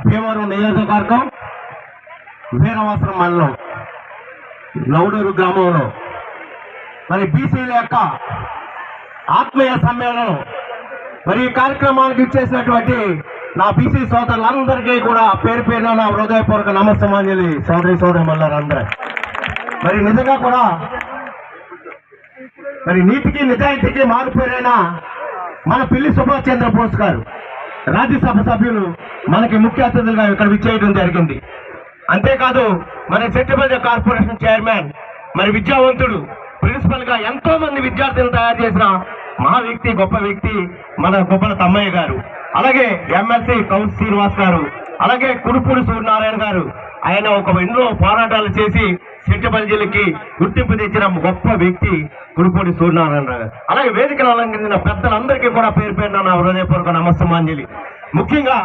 భీమవరం నియోజకవర్గం వీరవాసరం మండలం లౌడూరు గ్రామంలో మరి బీసీల యొక్క ఆత్మీయ సమ్మేళనం మరి ఈ కార్యక్రమానికి ఇచ్చేసినటువంటి నా బీసీ సోదరులందరికీ కూడా పేరు పేరున నా హృదయపూర్వక నమస్తమాంజలి సోదరి మల్లారందరూ. మరి నిజంగా కూడా మరి నీతికి నిజాయితీకి మారుపేరైన మన పిల్లి సుభాష్ చంద్రబోస్ గారు రాజ్యసభ సభ్యులు మనకి ముఖ్య అతిథులుగా ఇక్కడ విచ్చేయడం జరిగింది. అంతేకాదు మన సెట్టిపల్లి కార్పొరేషన్ చైర్మన్ మరి విద్యావంతుడు ప్రిన్సిపల్ గా ఎంతో మంది విద్యార్థులను తయారు చేసిన మహా వ్యక్తి, గొప్ప వ్యక్తి మన గొప్పల తమ్మయ్య గారు, అలాగే ఎమ్మెల్సీ కౌన్స్ శ్రీనివాస్ గారు, అలాగే కుడుపూడి సూర్యనారాయణ గారు. ఆయన ఎన్నో పోరాటాలు చేసి సెట్టిపల్లి జిల్లాకి గుర్తింపు తెచ్చిన గొప్ప వ్యక్తి కుడుపూడి సూర్యనారాయణ గారు. అలాగే వేదికను అలంకరించిన పెద్దలందరికీ కూడా పేరు పేరున నా హృదయపూర్వక నమస్తమాంజలి. ముఖ్యంగా